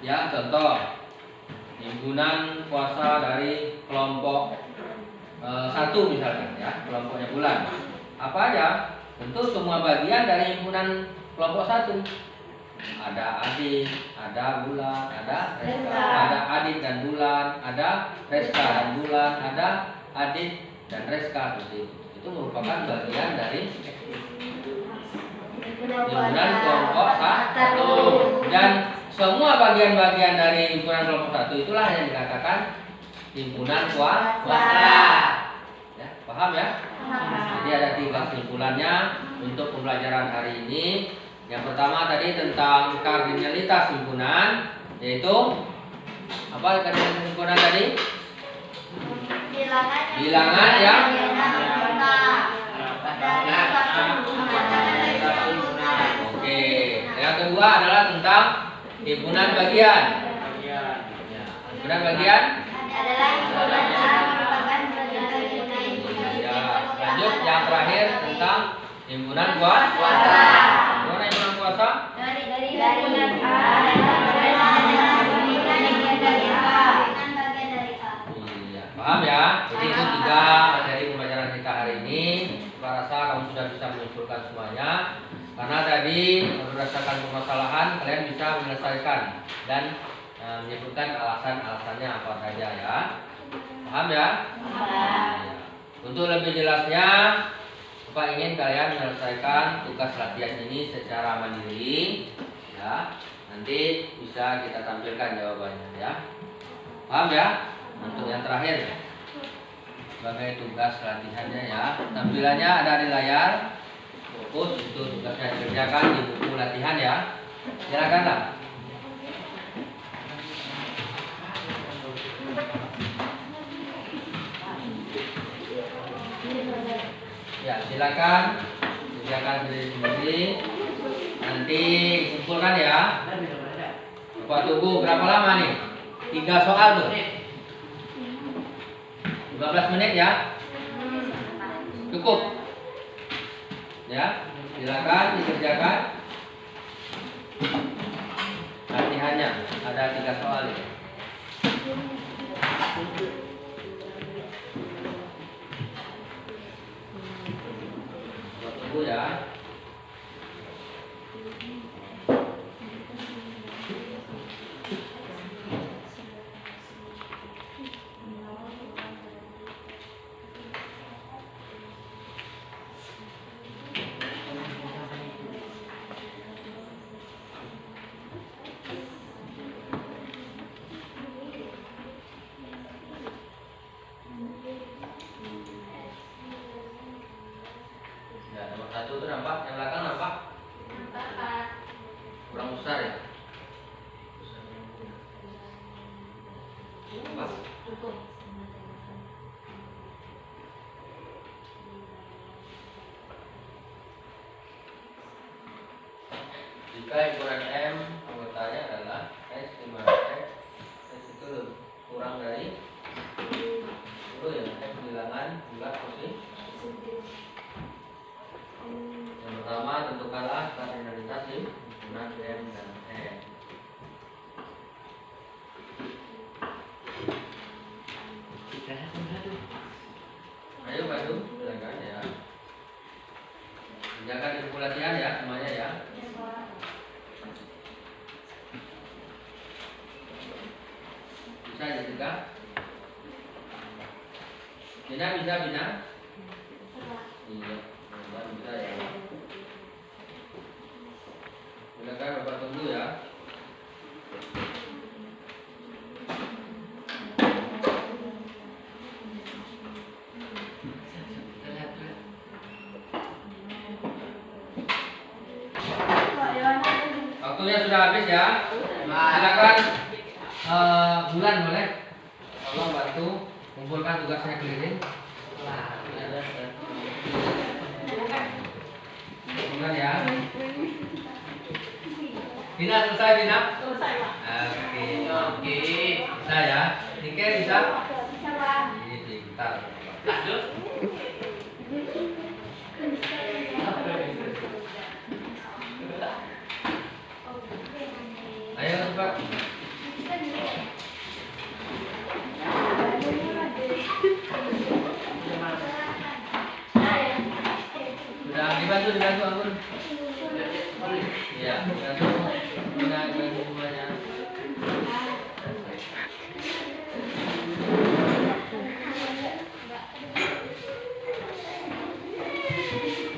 A: Ya, contoh himpunan kuasa dari kelompok 1 misalkan ya, kelompoknya bulan. Apa aja? Tentu semua bagian dari himpunan kelompok 1. Ada adik, ada bulan, ada Reska, ada adik dan bulan, ada Reska dan bulan, ada adik dan Reska, seperti itu. Itu merupakan bagian dari himpunan kelompok 1. Dan semua bagian-bagian dari himpunan kelompok 1 itulah yang dikatakan himpunan kuasa. Ya, paham ya? Jadi ada 3 kesimpulannya untuk pembelajaran hari ini. Yang pertama tadi tentang kardinalitas himpunan, yaitu apa kardinalitas himpunan tadi? Bilangan yang Oke. Yang kedua adalah tentang himpunan bagian. Himpunan bagian
E: adalah himpunan A merupakan bagian dari himpunan.
A: Ya, lanjut yang terakhir tentang himpunan kuasa. Mana himpunan kuasa?
E: Dari himpunan A adalah bagian dari A.
A: Iya, paham ya? Jadi itu 3 materi pembelajaran kita hari ini. Saya rasa kamu sudah bisa menyimpulkan semuanya. Karena tadi berdasarkan permasalahan kalian bisa menyelesaikan dan menyebutkan alasan-alasannya apa saja ya. Paham ya? Iya. Untuk lebih jelasnya, Bapak ingin kalian menyelesaikan tugas latihan ini secara mandiri ya. Nanti bisa kita tampilkan jawabannya ya. Paham ya? Untuk yang terakhir sebagai tugas latihannya ya. Tampilannya ada di layar. Fokus itu tugasnya dikerjakan di buku latihan ya. Silakanlah. Ya, silakan kerjakan sendiri. Nanti kumpulkan ya. Bapak tunggu berapa lama nih? 3 soal tuh. 15 menit ya. Cukup. Ya, silakan dikerjakan. Latihannya ada 3 soal ya. Tunggu ya. Ya, nomor 1 itu nampak, yang belakang nampak? kurang besar ya. Apa?
E: Cukup.
A: Jika himpunan M anggotanya adalah X di mana X itu kurang dari 10 ya, X bilangan bulat posisi. Yang pertama tentukanlah kardinalitas himpunan M dan N. Ayo Bandung, silakan ya. Jangan di pelatihan ya semuanya ya. Bisa Jessica? Bina bisa Bina? Iya, bisa ya. Silakan Bapak tunggu ya. Waktunya sudah habis ya. Silakan Bulan boleh tolong bantu kumpulkan tugasnya keliling. Bulan ya. Bina selesai Bina?
D: Selesai, Pak.
A: Oke. Bisa ya. Nike bisa?
E: Bisa, Pak.
A: Ini pintar.
C: Lanjut.
A: Ayo cepat. Sudah dibantu Anggun. Iya, dibantu. Bina dibantu semuanya.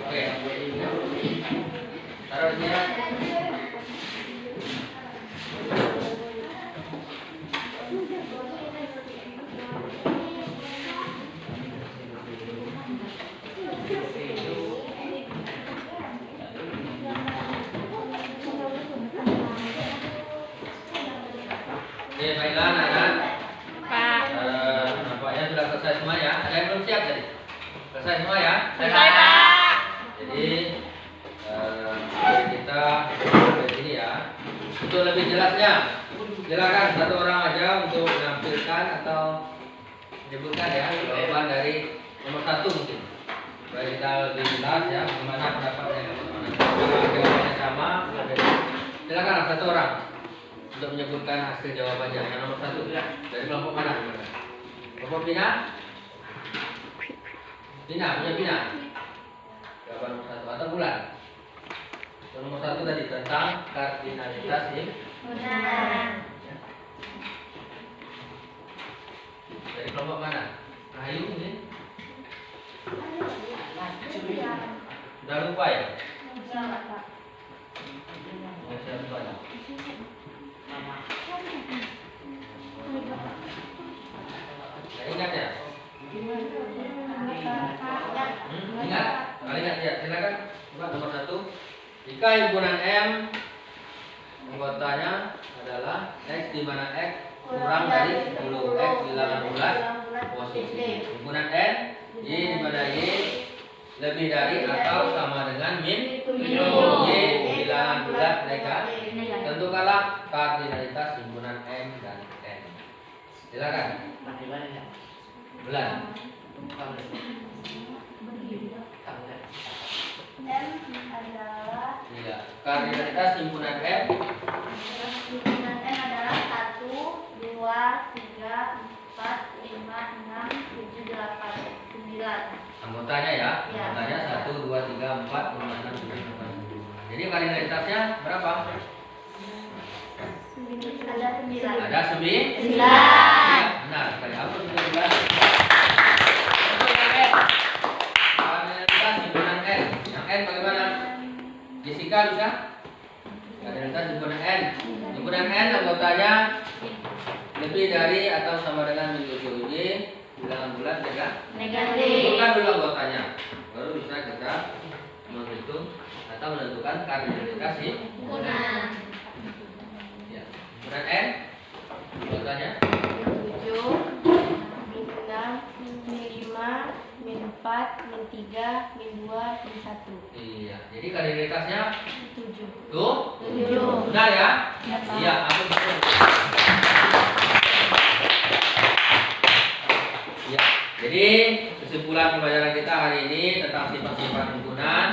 A: Oke. Taruh di sini. Oke, baiklah anak-anak.
D: Pak.
A: Nampaknya sudah selesai semua ya. Ada yang belum siap tadi? Selesai semua ya?
D: Selesai, Pak.
A: Jadi kita sampai sini ya. Untuk lebih jelasnya, silakan satu orang aja untuk menampilkan atau menyebutkan ya jawaban dari nomor 1 mungkin. Supaya kita lebih jelas ya bagaimana pendapatnya. Kalau jawabannya sama, silakan satu orang untuk menyebutkan hasil jawabannya. Yang nomor 1 dari kelompok mana? Kelompok Bina? Bina, punya Bina? Jawaban nomor 1 atau Bulan? Nomor 1 tadi tentang kardinalitas himpunan. Dari kelompok mana? Rahayu ini? Sudah lupa ya? Masih lupa ya? Nggak ingat ya? Ingat? Kali ingat ya? Silakan. Coba nomor 1. Jika himpunan M anggotanya adalah X di mana X kurang dari 10, X bilangan bulat posisi. Himpunan N Y di mana Y lebih dari atau sama dengan min Y bilangan bulat negatif. Tentukanlah kardinalitas himpunan M dan N. Silakan. Bulan.
E: M adalah
A: Iya. Kardinalitas himpunan M.
E: himpunan M adalah 1, 2, 3, 4, 5, 6, 7, 8, 9.
A: Anggotanya ya.
E: Ya.
A: Anggotanya 1, 2, 3, 4, 5, 6, 7, 8. Jadi kardinalitasnya berapa?
E: Ada 9.
A: Ada 9.
E: 9.
A: Ya, benar. Sekali apa 9? Kardinalitas himpunan N. Yang N bagaimana? Jessica bisa? Kardinalitas himpunan N. Himpunan N anggotanya lebih dari atau sama dengan min Y bilangan bulat ya kan?
E: Negatif.
A: Tentukan dulu anggotanya. Baru bisa kita menghitung atau menentukan kardinalitas himpunan. Himpunan N contohnya
B: Min 7, Min 6, Min 5, Min 4, Min 3, Min 2, Min 1.
A: iya. Jadi kardinalitasnya
B: 7.
A: tuh
B: 7.
A: benar ya?
B: Ya, Pak.
A: Iya, aku betul. Ya, jadi kesimpulan pembelajaran kita hari ini tentang sifat-sifat himpunan,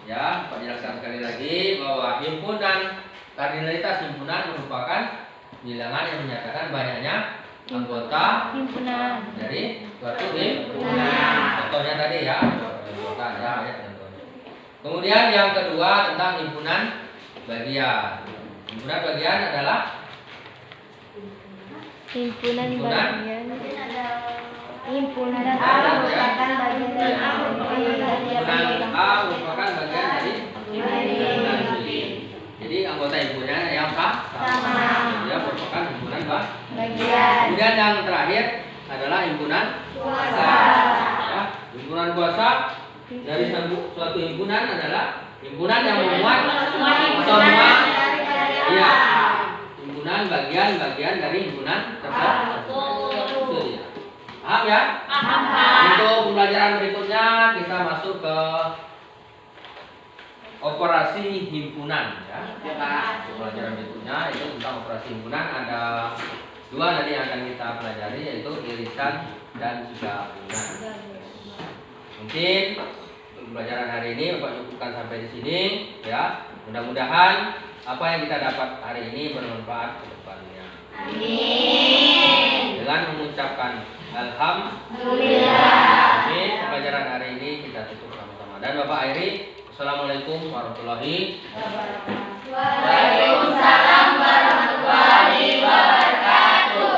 A: ya, Pak jelaskan sekali lagi bahwa himpunan, kardinalitas himpunan merupakan bilangan yang menyatakan banyaknya anggota
B: Himpunan.
A: dari suatu himpunan. Contohnya tadi ya, anggota ya, banyak contohnya. Kemudian yang kedua tentang himpunan bagian. Himpunan bagian adalah
B: Himpunan
A: Himpunan.
B: bagian.
E: Mungkin ada
B: Himpunan A
A: Himpunan
B: merupakan bagian dari
A: himpunan A merupakan bagian dari himpunan B. Jadi anggota himpunan yang sama. Dia merupakan himpunan
B: bagian.
A: Kemudian yang terakhir adalah himpunan kuasa. Ya, himpunan kuasa dari suatu himpunan adalah himpunan yang memuat semua ya, himpunan bagian-bagian dari himpunan tersebut. Itu dia. Paham ya? Untuk pembelajaran berikutnya kita masuk ke operasi himpunan ya. Pelajaran berikutnya itu tentang operasi himpunan, ada dua tadi yang akan kita pelajari, yaitu irisan dan gabungan. Mungkin untuk pelajaran hari ini Bapak cukupkan sampai di sini ya. Mudah-mudahan apa yang kita dapat hari ini bermanfaat ke depannya. Amin. Dengan mengucapkan alhamdulillah. Amin. Pelajaran hari ini kita tutup sama-sama. Dan Bapak akhiri, assalamualaikum warahmatullahi wabarakatuh.
E: Waalaikumsalam warahmatullahi wabarakatuh.